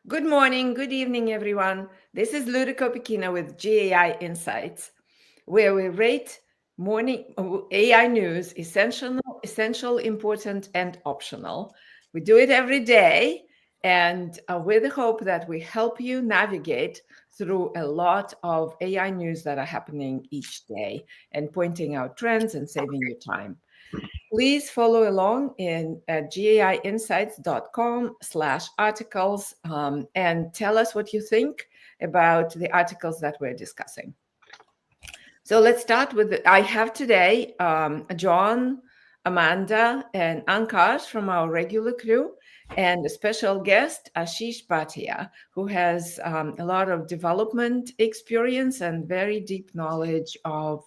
Good morning, good evening, everyone. This is Ludico Pekina with GAI Insights, where we rate morning AI news essential, important, and optional. We do it every day, and with the hope that we help you navigate through a lot of AI news that are happening each day and pointing out trends and saving you time. Please follow along in at gaiinsights.com/articles and tell us what you think about the articles that we're discussing. So let's start with, I have today John, Amanda, and Ankash from our regular crew, and a special guest, Ashish Bhatia, who has a lot of development experience and very deep knowledge of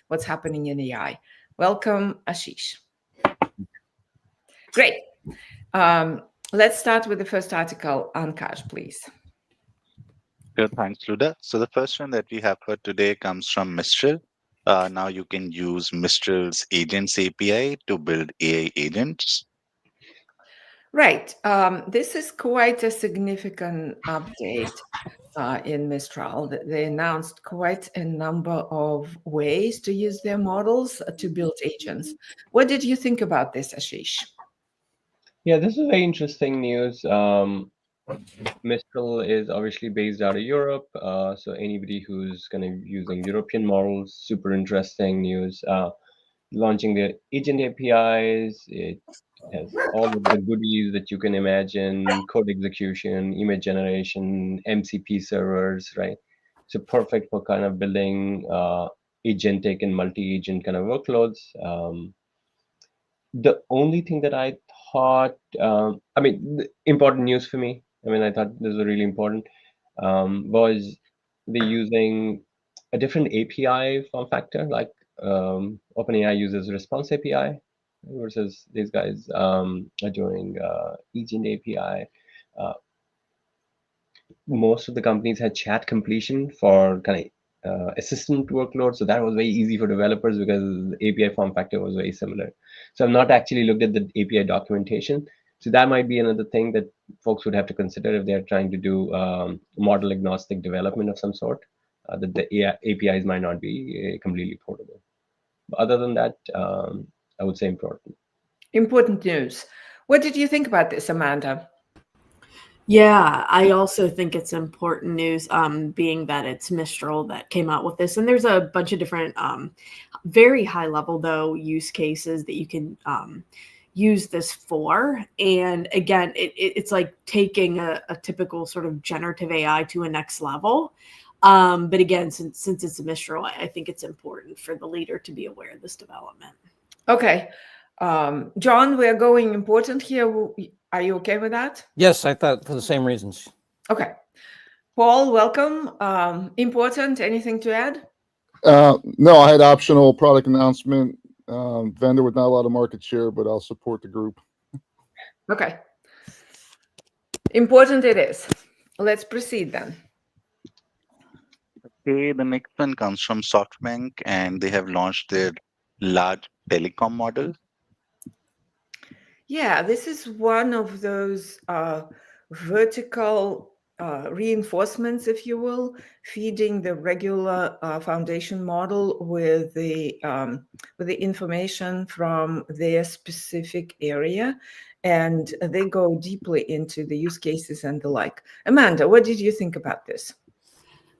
what's happening in AI. Welcome, Ashish. Great. Let's start with the first article. Ankash, please. Good, thanks, Luda. So the first one that we have for today comes from Mistral. Now you can use Mistral's Agents API to build AI agents. Right. This is quite a significant update in Mistral. They announced quite a number of ways to use their models to build agents. What did you think about this, Ashish? Yeah, this is very interesting news. Mistral is obviously based out of Europe, so anybody who's kind of using European models, super interesting news. Launching their agent APIs, it has all of the goodies that you can imagine: code execution, image generation, MCP servers, right? So perfect for kind of building agentic and multi-agent kind of workloads. The only thing that I thought, important news for me, I thought this was really important, was they using a different API form factor, like OpenAI uses Response API versus these guys are doing Agent API. Uh, Most of the companies had chat completion for kind of assistant workload, so that was very easy for developers because the API form factor was very similar. So I've not actually looked at the API documentation. So that might be another thing that folks would have to consider if they're trying to do model agnostic development of some sort, that the APIs might not be completely portable. But other than that, I would say important. Important news. What did you think about this, Amanda? Yeah, I also think it's important news, being that it's Mistral that came out with this. And there's a bunch of different, very high level, though, use cases that you can use this for. And again, it's like taking a typical sort of generative AI to a next level. But again, since it's a Mistral, I think it's important for the leader to be aware of this development. Okay. John, we're going important here. Are you okay with that? Yes, I thought for the same reasons. Okay. Paul, welcome. Important. Anything to add? No, I had optional product announcement. Vendor with not a lot of market share, but I'll support the group. Okay. Important it is. Let's proceed then. Okay, the next one comes from SoftBank, and they have launched their large telecom model. Yeah, this is one of those vertical reinforcements, if you will, feeding the regular foundation model with the information from their specific area, and they go deeply into the use cases and the like. Amanda, what did you think about this?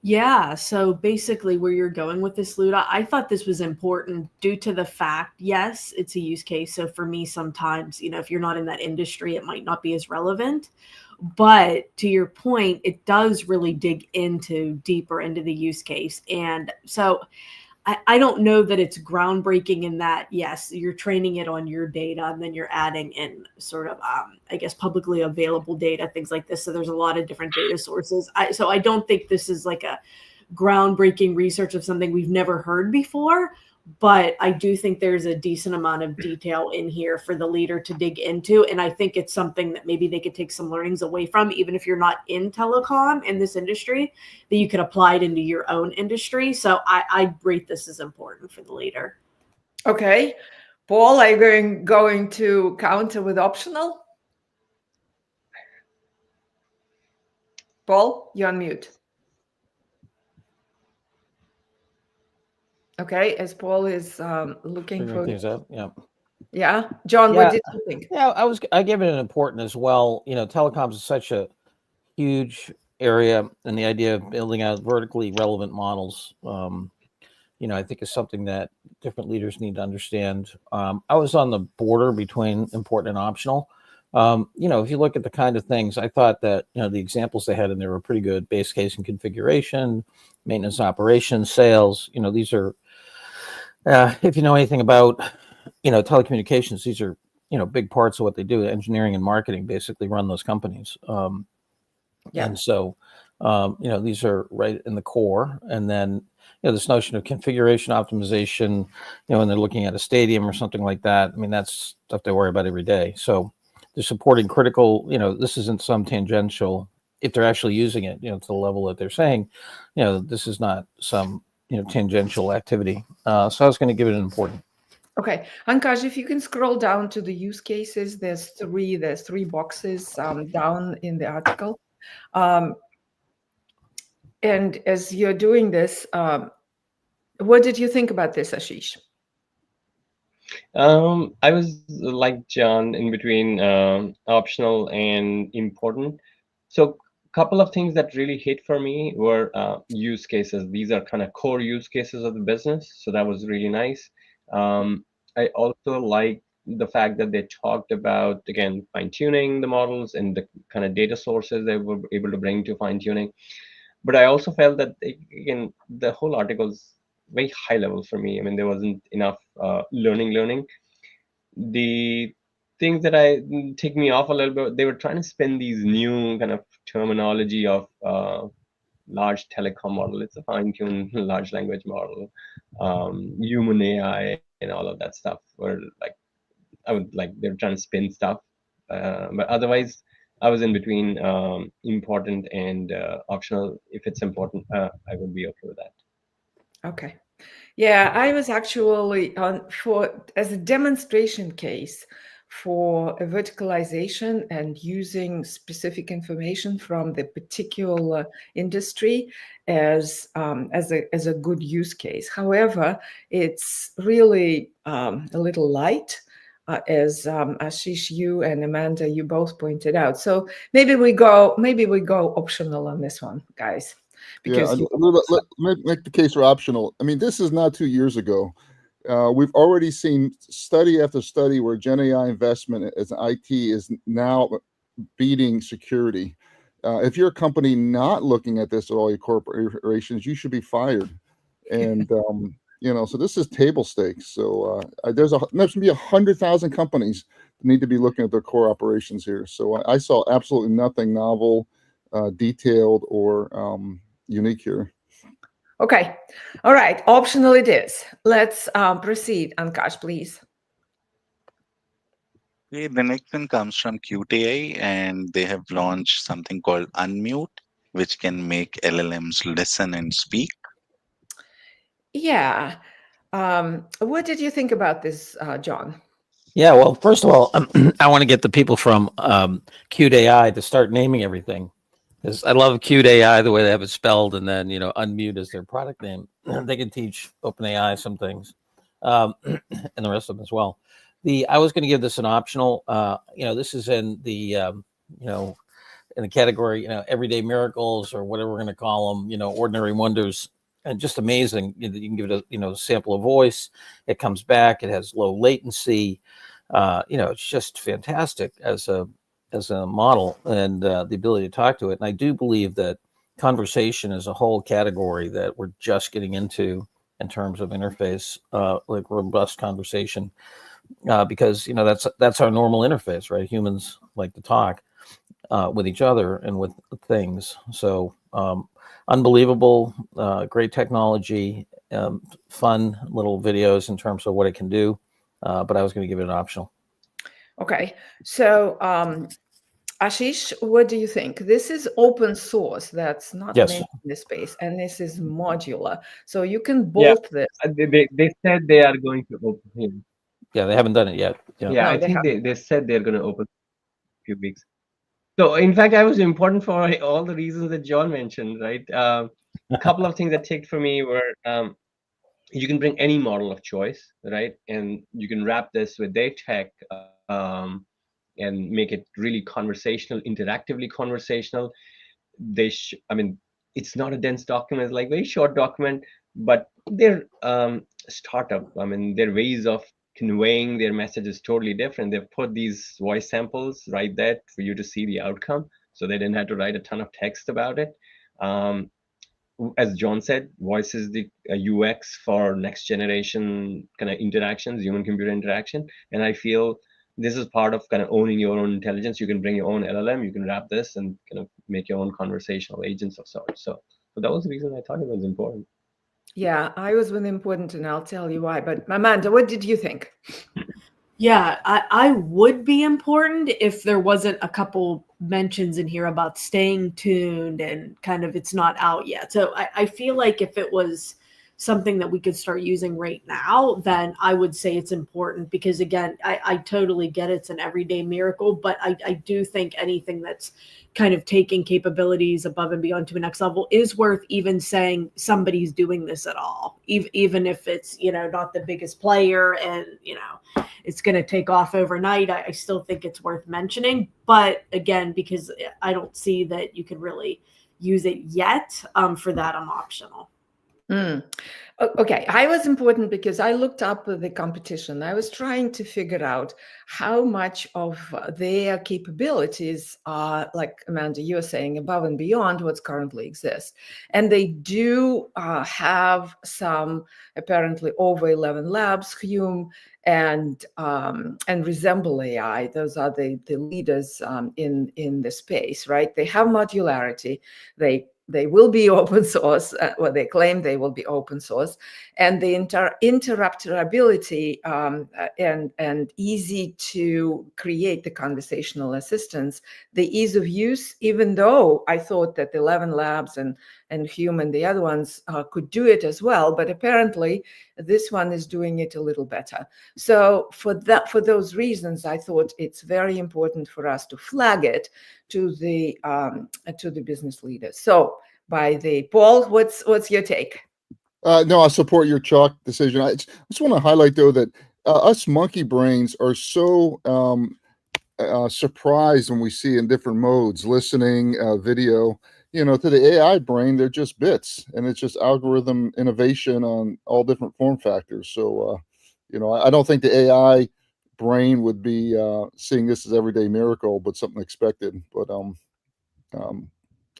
Yeah, so basically where you're going with this, Luda, I thought this was important due to the fact, yes, it's a use case. So for me, sometimes, if you're not in that industry, it might not be as relevant. But to your point, it does really dig deeper into the use case. And so I don't know that it's groundbreaking in that, yes, you're training it on your data and then you're adding in sort of, I guess, publicly available data, things like this. So there's a lot of different data sources. So I don't think this is like a groundbreaking research of something we've never heard before. But I do think there's a decent amount of detail in here for the leader to dig into. And I think it's something that maybe they could take some learnings away from, even if you're not in telecom in this industry, that you could apply it into your own industry. So I rate this as important for the leader. Okay. Paul, are you going to counter with optional? Paul, you're on mute. Okay, as Paul is looking Figuring for things out. Yeah. Yeah, John, what Yeah. did you think? Yeah. I give it an important as well. Telecoms is such a huge area, and the idea of building out vertically relevant models, I think is something that different leaders need to understand. I was on the border between important and optional. If you look at the kind of things, I thought that, the examples they had in there were pretty good. Base case and configuration, maintenance, operations, sales, these are, if you know anything about, telecommunications, these are, big parts of what they do. Engineering and marketing basically run those companies. Yeah. And so, these are right in the core. And then, this notion of configuration optimization, when they're looking at a stadium or something like that, I mean, that's stuff they worry about every day. So they're supporting critical, this isn't some tangential, if they're actually using it, to the level that they're saying, this is not some, tangential activity. So I was going to give it an important. Okay, Ankash, if you can scroll down to the use cases, there's three boxes down in the article. And as you're doing this, what did you think about this, Ashish? I was like John in between optional and important. So a couple of things that really hit for me were use cases. These are kind of core use cases of the business. So that was really nice. I also like the fact that they talked about, again, fine tuning the models and the kind of data sources they were able to bring to fine tuning. But I also felt that, again, the whole article is very high level for me. I mean, there wasn't enough learning. The things that take me off a little bit, they were trying to spin these new kind of terminology of large telecom model. It's a fine-tuned large language model, human AI, and all of that stuff. Where they're trying to spin stuff, but otherwise, I was in between important and optional. If it's important, I would be okay with that. Okay. Yeah, I was actually as a demonstration case for a verticalization and using specific information from the particular industry as a good use case. However, it's really a little light, as Ashish, you and Amanda, you both pointed out. So maybe we go optional on this one, guys. Because let me make the case for optional. I mean, this is not 2 years ago. We've already seen study after study where Gen AI investment as IT is now beating security. If you're a company not looking at this at all, your corporations, you should be fired. And so this is table stakes. So there's going to be 100,000 companies that need to be looking at their core operations here. So I saw absolutely nothing novel, detailed, or unique here. Okay. All right. Optional it is. Let's proceed. Ankash, please. Okay, the next one comes from QTA, and they have launched something called Unmute, which can make LLMs listen and speak. Yeah. What did you think about this, John? Yeah, well, first of all, I want to get the people from Qt AI to start naming everything. Because I love Qt AI, the way they have it spelled, and then, Unmute is their product name. They can teach OpenAI some things, and the rest of them as well. I was going to give this an optional. This is in the, in the category, everyday miracles or whatever we're going to call them, ordinary wonders. And just amazing. You can give it a sample of voice. It comes back. It has low latency. It's just fantastic as a model, and the ability to talk to it. And I do believe that conversation is a whole category that we're just getting into in terms of interface, like robust conversation, because that's our normal interface, right? Humans like to talk with each other and with things. So unbelievable, great technology, fun little videos in terms of what it can do. But I was going to give it an optional. Okay. So, Ashish, what do you think? This is open source. That's not Yes. made in this space, and this is modular. So you can bolt this. They said they are going to open. Yeah, they haven't done it yet. Yeah, No, I they think haven't. they said they're going to open a few weeks. So in fact, I was important for all the reasons that John mentioned, right? A couple of things that ticked for me were you can bring any model of choice, right? And you can wrap this with their tech and make it really conversational, interactively conversational. I mean, it's not a dense document, it's like very short document, but they're startup. I mean, their ways of conveying their message is totally different. They've put these voice samples right there for you to see the outcome, so they didn't have to write a ton of text about it. Um, as John said, voice is the UX for next generation kind of interactions, human computer interaction. And I feel this is part of kind of owning your own intelligence. You can bring your own LLM, you can wrap this and kind of make your own conversational agents of sorts. So that was the reason I thought it was important. Yeah, I was really important, and I'll tell you why. But Amanda, what did you think? Yeah, I would be important if there wasn't a couple mentions in here about staying tuned and kind of it's not out yet. So I feel like if it was something that we could start using right now, then I would say it's important because, again, I totally get it's an everyday miracle, but I do think anything that's kind of taking capabilities above and beyond to a next level is worth even saying somebody's doing this at all, even if it's, not the biggest player and, it's going to take off overnight. I still think it's worth mentioning. But again, because I don't see that you can really use it yet, for that, I'm optional. Okay, I was important because I looked up the competition. I was trying to figure out how much of their capabilities are, like Amanda, you're saying, above and beyond what's currently exists. And they do have some apparently over 11 labs, Hume and Resemble AI. Those are the leaders in the space, right? They have modularity. They will be open source, well, they claim they will be open source, and the interruptibility and easy to create the conversational assistants, the ease of use, even though I thought that 11 Labs and Hume and the other ones could do it as well, but apparently this one is doing it a little better. So for those reasons, I thought it's very important for us to flag it to the business leaders. So Paul, what's your take? No, I support your chalk decision. I just want to highlight though that us monkey brains are so surprised when we see in different modes, listening, video. To the AI brain, they're just bits, and it's just algorithm innovation on all different form factors. So, I don't think the AI brain would be seeing this as everyday miracle, but something expected. But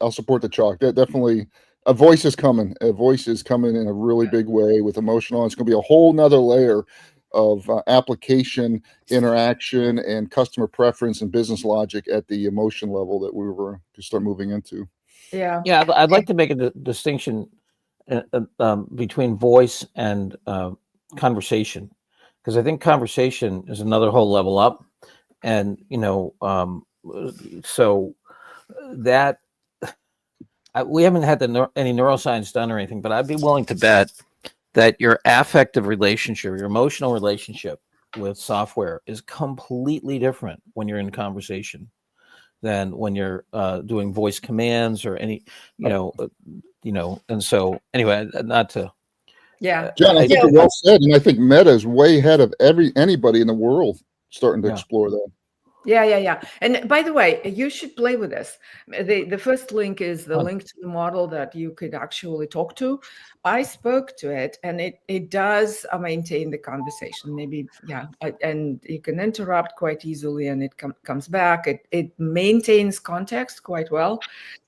I'll support the chalk. That definitely a voice is coming. A voice is coming in a really big way with emotional. It's going to be a whole nother layer of application, interaction, and customer preference and business logic at the emotion level that we were to start moving into. Yeah. Yeah, I'd like to make a distinction between voice and conversation, because I think conversation is another whole level up, and so that we haven't had any neuroscience done or anything, but I'd be willing to bet that your affective relationship, your emotional relationship with software is completely different when you're in conversation than when you're doing voice commands or any, and so anyway, not to. Yeah. John, I think you're well said, and I think Meta is way ahead of anybody in the world starting to explore that. Yeah. And by the way, you should play with this. The first link is the link to the model that you could actually talk to. I spoke to it, and it does maintain the conversation. Maybe, and you can interrupt quite easily, and it comes back. It maintains context quite well.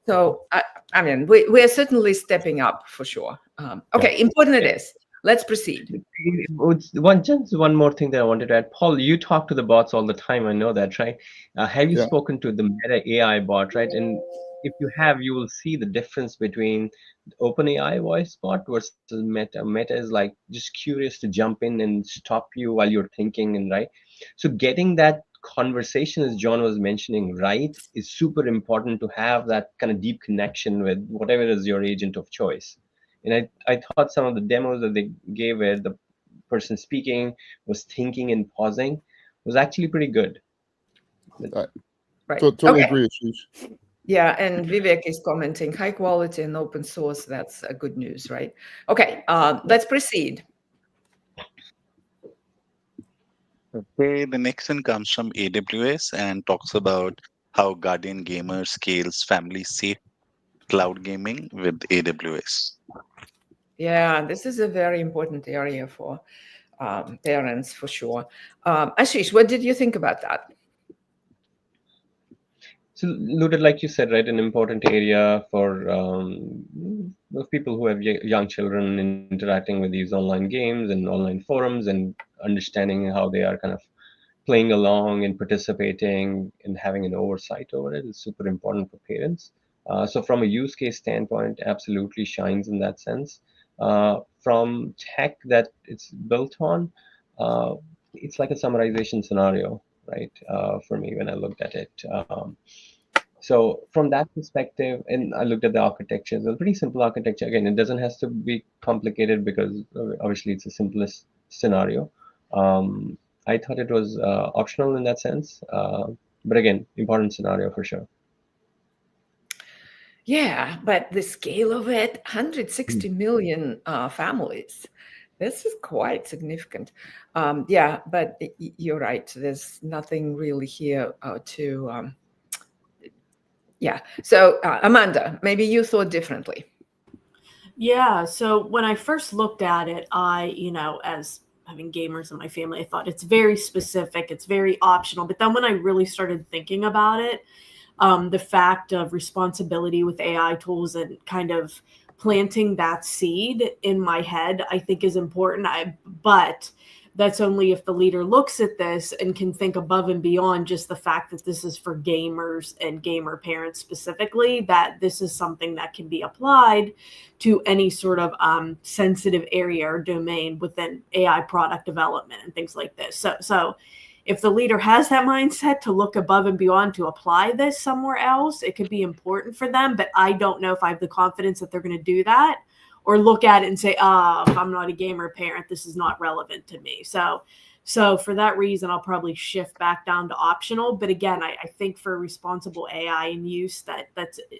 So, I mean, we're certainly stepping up for sure. Okay, important it is. Let's proceed. Just one more thing that I wanted to add. Paul, you talk to the bots all the time. I know that, right? Have you spoken to the Meta AI bot, right? And if you have, you will see the difference between the OpenAI voice bot versus Meta. Meta is like just curious to jump in and stop you while you're thinking, and right. So getting that conversation, as John was mentioning, right, is super important to have that kind of deep connection with whatever is your agent of choice. And I thought some of the demos that they gave where the person speaking was thinking and pausing was actually pretty good. Right. Totally Okay. agree, Ashish. Yeah, and Vivek is commenting high quality and open source. That's good news, right? Okay, let's proceed. Okay, the next one comes from AWS and talks about how Guardian Gamer scales family safe cloud gaming with AWS. Yeah, this is a very important area for parents for sure. Ashish, what did you think about that? So, Luda, like you said, right, an important area for those people who have young children interacting with these online games and online forums and understanding how they are kind of playing along and participating and having an oversight over it is super important for parents. So, from a use case standpoint, absolutely shines in that sense. From tech that it's built on, uh, it's like a summarization scenario, right? For me, when I looked at it. So from that perspective, and I looked at the architecture. It's a pretty simple architecture. Again, it doesn't have to be complicated because obviously it's the simplest scenario. Um, I thought it was optional in that sense, but again, important scenario for sure. Yeah, but the scale of it, 160 million families. This is quite significant. Yeah, but you're right. There's nothing really here to, yeah. So, Amanda, maybe you thought differently. Yeah. So when I first looked at it, as having gamers in my family, I thought it's very specific, it's very optional. But then when I really started thinking about it, the fact of responsibility with AI tools and kind of planting that seed in my head, I think is important. But that's only if the leader looks at this and can think above and beyond just the fact that this is for gamers and gamer parents specifically, that this is something that can be applied to any sort of sensitive area or domain within AI product development and things like this. So if the leader has that mindset to look above and beyond to apply this somewhere else, it could be important for them. But I don't know if I have the confidence that they're going to do that, or look at it and say, if I'm not a gamer parent, this is not relevant to me. So for that reason, I'll probably shift back down to optional. But again, I think for responsible AI and use,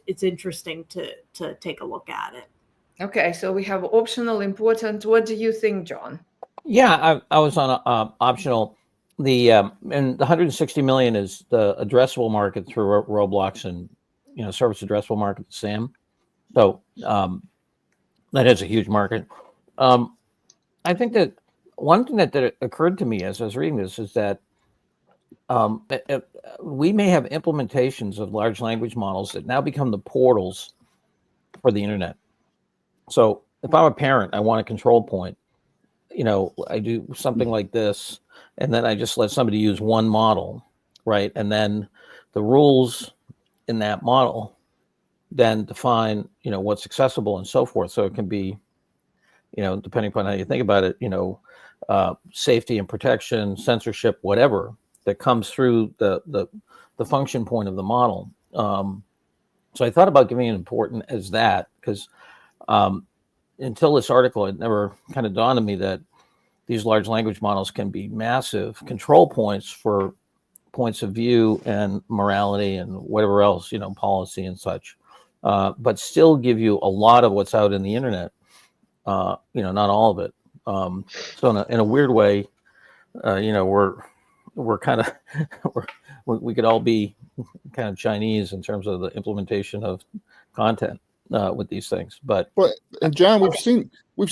it's interesting to take a look at it. Okay, so we have optional, important. What do you think, John? Yeah, I was on optional. And the 160 million is the addressable market through Roblox and service addressable market, SAM. So that is a huge market. I think that one thing that occurred to me as I was reading this is that we may have implementations of large language models that now become the portals for the internet. So if I'm a parent, I want a control point. I do something like this, and then I just let somebody use one model, right? And then the rules in that model then define, what's accessible and so forth. So it can be, depending upon how you think about it, safety and protection, censorship, whatever that comes through the function point of the model. So I thought about giving it important as that because until this article, it never kind of dawned on me that these large language models can be massive control points for points of view and morality and whatever else, policy and such, but still give you a lot of what's out in the internet, not all of it. So in a weird way, we're kind of, we could all be kind of Chinese in terms of the implementation of content with these things. But and John, we've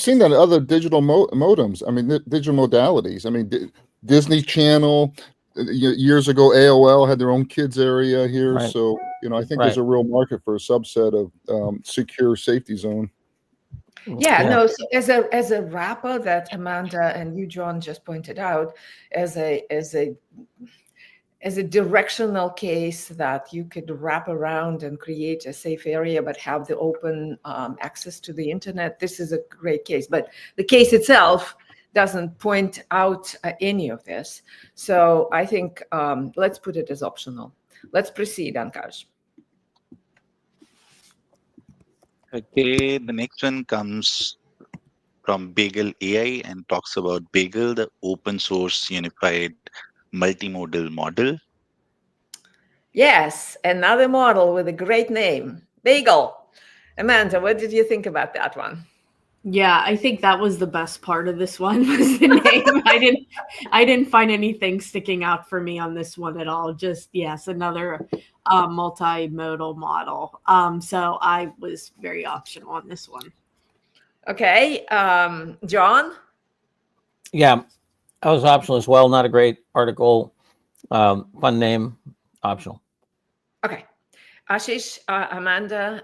seen that in other digital modems. I mean, digital modalities. I mean, Disney Channel. Years ago, AOL had their own kids area here. Right. So I think there's a real market for a subset of secure safety zone. Yeah, no. So as a wrapper that Amanda and you, John, just pointed out, as a directional case that you could wrap around and create a safe area, but have the open access to the internet. This is a great case, but the case itself doesn't point out any of this. So I think let's put it as optional. Let's proceed, Ankash. Okay, the next one comes from Bagel AI and talks about Bagel, the open source unified multimodal model. Yes, another model with a great name, Bagel. Amanda, what did you think about that one? Yeah, I think that was the best part of this one was the name. I didn't find anything sticking out for me on this one at all. Just yes, another multimodal model. So I was very optional on this one. Okay, John? Yeah, I was optional as well. Not a great article. Fun name, optional. Okay. Ashish, Amanda,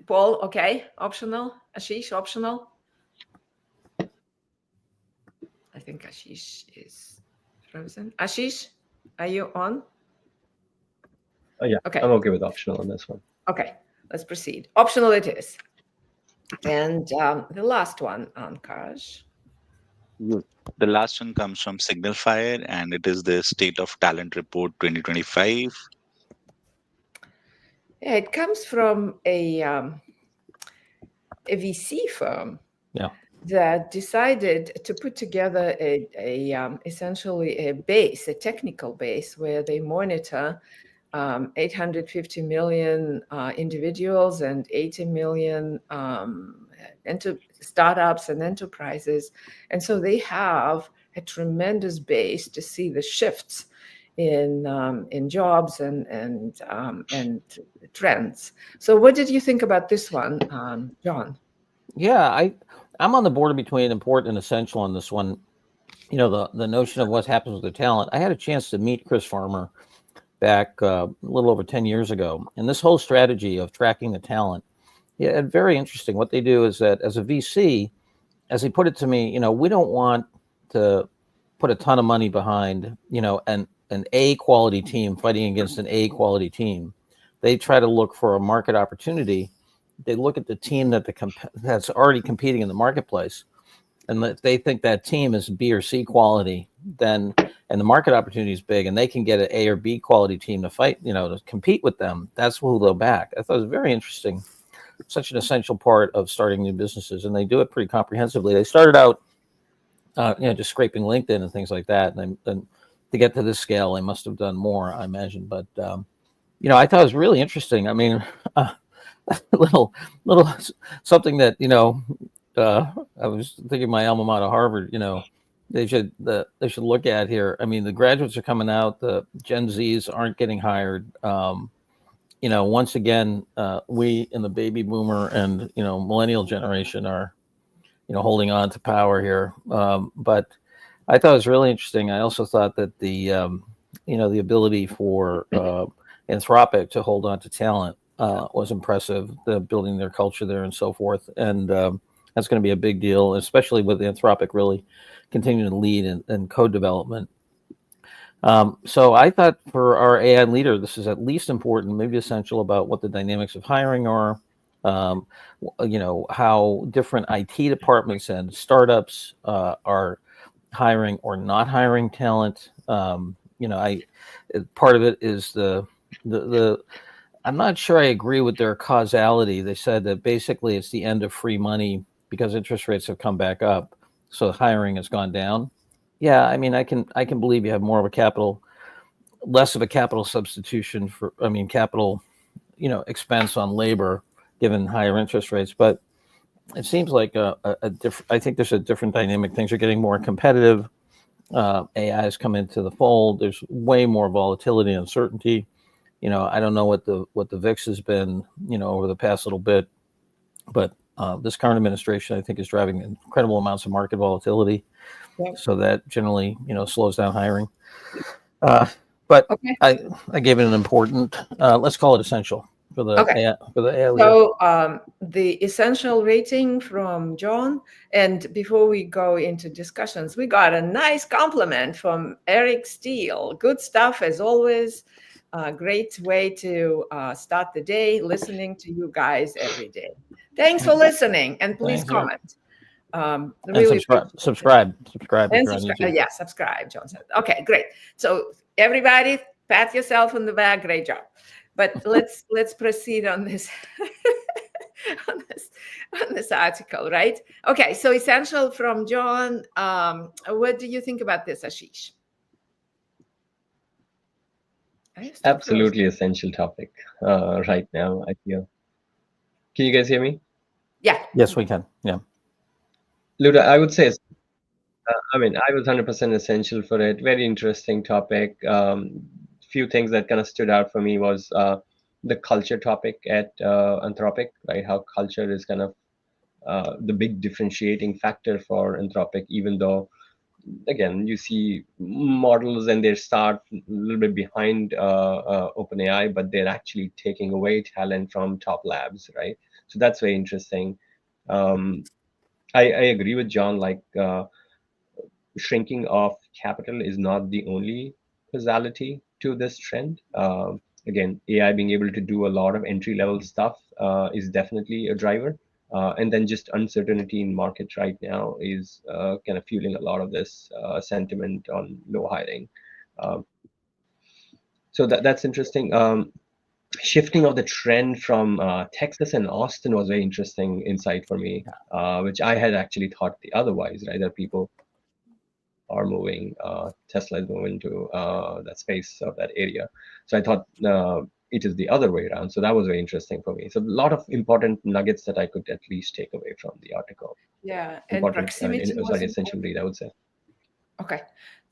Paul, okay, optional. Ashish, optional. I think Ashish is frozen. Ashish, are you on? Oh, yeah, Okay. I'm okay with optional on this one. Okay, let's proceed. Optional it is. And the last one, Ankash. The last one comes from Signalfire, and it is the State of Talent Report 2025. Yeah, it comes from a VC firm. Yeah. That decided to put together essentially a base, a technical base, where they monitor 850 million individuals and 80 million startups and enterprises. And so they have a tremendous base to see the shifts in jobs and trends. So what did you think about this one, John? Yeah, I'm on the border between important and essential on this one. You know, the notion of what happens with the talent. I had a chance to meet Chris Farmer back a little over 10 years ago, and this whole strategy of tracking the talent, yeah, very interesting. What they do is that as a VC, as he put it to me, you know, we don't want to put a ton of money behind, you know, an A quality team fighting against an A quality team. They try to look for a market opportunity. They look at the team that's already competing in the marketplace, and if they think that team is B or C quality, then and the market opportunity is big, and they can get an A or B quality team to fight, you know, to compete with them. That's who they'll back. I thought it was very interesting. Such an essential part of starting new businesses, and they do it pretty comprehensively. They started out, you know, just scraping LinkedIn and things like that, and to get to this scale, they must have done more, I imagine. But you know, I thought it was really interesting. I mean, little something that, you know, I was thinking my alma mater, Harvard, you know, they should look at here. I mean, the graduates are coming out, the Gen Zs aren't getting hired. You know, once again, we in the baby boomer and, you know, millennial generation are, you know, holding on to power here. But I thought it was really interesting. I also thought that you know, the ability for Anthropic to hold on to talent was impressive, the building their culture there and so forth. And that's going to be a big deal, especially with Anthropic really continuing to lead in code development. So I thought for our AI leader, this is at least important, maybe essential, about what the dynamics of hiring are, you know, how different IT departments and startups are hiring or not hiring talent. You know, part of it is the I'm not sure I agree with their causality. They said that basically it's the end of free money because interest rates have come back up, so hiring has gone down. Yeah, I mean, I can believe you have more of a less of a capital substitution for, I mean, capital, you know, expense on labor given higher interest rates, but it seems like a different. I think there's a different dynamic. Things are getting more competitive. AI has come into the fold. There's way more volatility and uncertainty. You know, I don't know what the VIX has been, you know, over the past little bit, but this current administration, I think, is driving incredible amounts of market volatility. Yeah. So that generally, you know, slows down hiring. But Okay. I gave it an important, let's call it essential for the Okay. AI leader. So the essential rating from John. And before we go into discussions, we got a nice compliment from Eric Steele. Good stuff as always. Great way to start the day, listening to you guys every day. Thanks for listening, and please Thanks, Eric. comment. And Really subscribe if and you're on subscribe. YouTube. Yeah, subscribe, John said. Okay, great. So everybody, pat yourself on the back. Great job. But let's proceed on this on this article, right? Okay, so essential from John. What do you think about this, Ashish? Absolutely essential topic right now, I feel. Can you guys hear me? Yeah. Yes, we can. Yeah. Luda, I would say, I mean, I was 100% essential for it. Very interesting topic. Few things that kind of stood out for me was the culture topic at Anthropic, right? How culture is kind of the big differentiating factor for Anthropic, even though, again, you see models and they start a little bit behind OpenAI, but they're actually taking away talent from top labs, right? So that's very interesting. I agree with John, like shrinking of capital is not the only causality to this trend. Again, AI being able to do a lot of entry level stuff is definitely a driver. And then just uncertainty in market right now is kind of fueling a lot of this sentiment on low hiring. So that's interesting. Shifting of the trend from Texas and Austin was very interesting insight for me, which I had actually thought the otherwise, right? That people are moving, Tesla is moving to that space of that area. So I thought it is the other way around. So that was very interesting for me. So a lot of important nuggets that I could at least take away from the article. Yeah, and Important, proximity was essential read, I would say. Okay,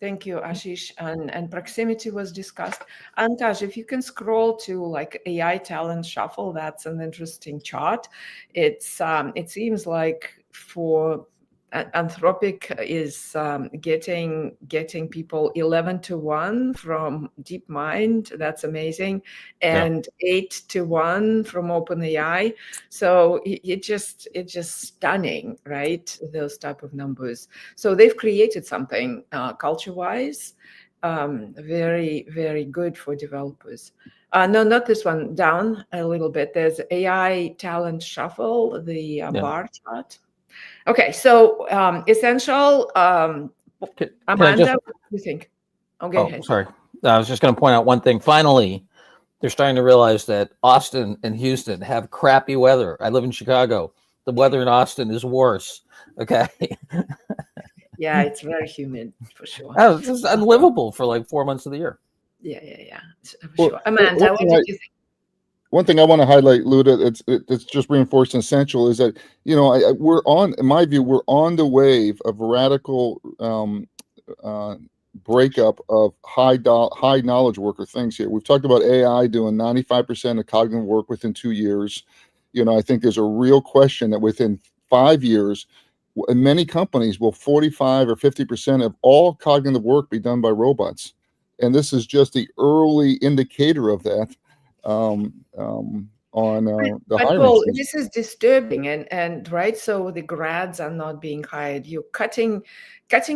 thank you, Ashish. And proximity was discussed. Antaj, if you can scroll to like AI talent shuffle, that's an interesting chart. It's it seems like for Anthropic is getting people 11-1 from DeepMind. That's amazing, and 8-1 from OpenAI. So it's just stunning, right? Those type of numbers. So they've created something culture-wise, very, very good for developers. No, not this one. Down a little bit. There's AI talent shuffle, the bar chart. Okay, so essential. Amanda, what do you think? Okay, oh, sorry. I was just going to point out one thing. Finally, they're starting to realize that Austin and Houston have crappy weather. I live in Chicago. The weather in Austin is worse. Okay. Yeah, it's very humid for sure. Oh, it's just unlivable for like 4 months of the year. Yeah, for Well, sure. Amanda, what did you think? One thing I want to highlight, Luda, it's just reinforced essential is that, you know, we're on, in my view, we're on the wave of radical breakup of high knowledge worker things here. We've talked about AI doing 95% of cognitive work within 2 years. You know, I think there's a real question that within 5 years, in many companies, will 45 or 50% of all cognitive work be done by robots? And this is just the early indicator of that. On the hiring Paul, season. this is disturbing, and right, so the grads are not being hired. You're cutting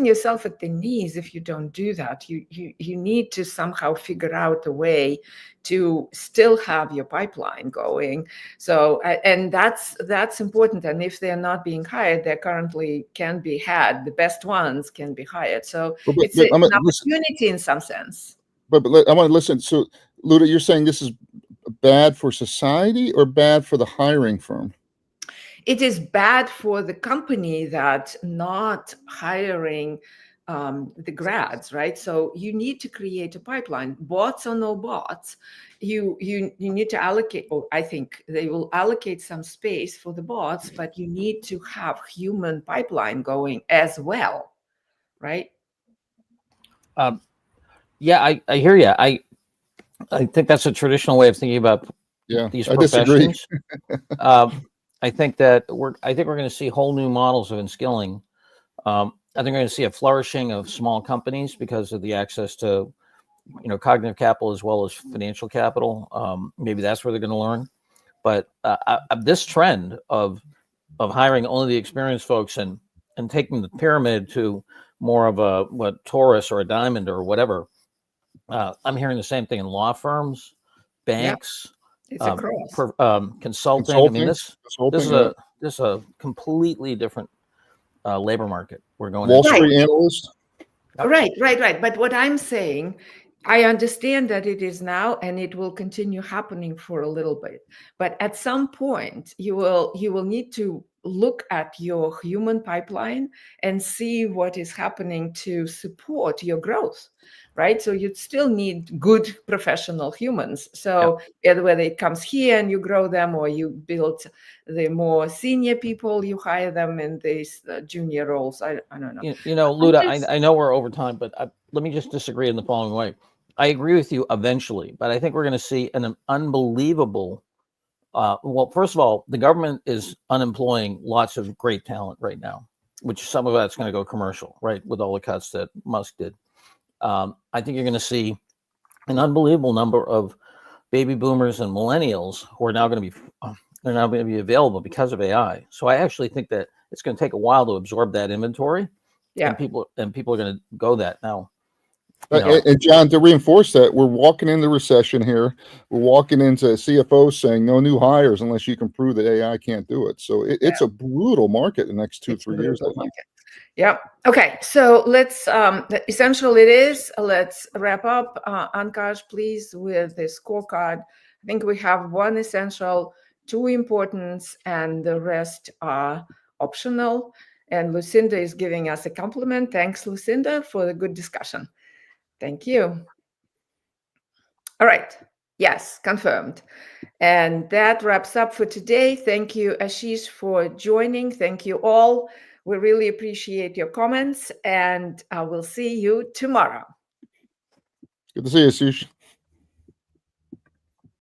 yourself at the knees if you don't do that. You need to somehow figure out a way to still have your pipeline going. So and that's important. And if they're not being hired, they currently can be had. The best ones can be hired. So it's an opportunity in some sense. But I want to listen. So, Luda, you're saying this is bad for society or bad for the hiring firm? It is bad for the company that not hiring the grads, right? So you need to create a pipeline, bots or no bots. You need to allocate, or I think they will allocate some space for the bots, but you need to have human pipeline going as well, right? Yeah, I hear you. I think that's a traditional way of thinking about these professions. I think that we're going to see whole new models of unskilling. I think we're going to see a flourishing of small companies because of the access to, you know, cognitive capital as well as financial capital. Maybe that's where they're going to learn. But this trend of hiring only the experienced folks and taking the pyramid to more of a Taurus or a diamond or whatever. I'm hearing the same thing in law firms, banks, it's a cross. consulting. I mean, this is a completely different labor market we're going Wall Street analyst. Right. But what I'm saying, I understand that it is now and it will continue happening for a little bit. But at some point, you will need to look at your human pipeline and see what is happening to support your growth, right? So you still need good professional humans. So whether it comes here and you grow them, or you build the more senior people, you hire them in these junior roles. I don't know. You know, Luda, I know we're over time, but let me just disagree in the following way. I agree with you eventually, but I think we're going to see an unbelievable. Well, first of all, the government is unemploying lots of great talent right now, which some of that's going to go commercial, right? With all the cuts that Musk did. I think you're going to see an unbelievable number of baby boomers and millennials who are now going to be they're now going to be available because of AI. So I actually think that it's going to take a while to absorb that inventory. Yeah. And people are going to go that now. And John, to reinforce that, we're walking into recession here. We're walking into CFOs saying no new hires unless you can prove that AI can't do it. So it's a brutal market in the next 2-3 years. I think. Yeah. Okay. So let's essential it is. Let's wrap up. Ankash, please, with the scorecard. I think we have one essential, two importance, and the rest are optional. And Lucinda is giving us a compliment. Thanks, Lucinda, for the good discussion. Thank you. All right. Yes, confirmed. And that wraps up for today. Thank you, Ashish, for joining. Thank you all. We really appreciate your comments, and I will see you tomorrow. Good to see you, Ashish.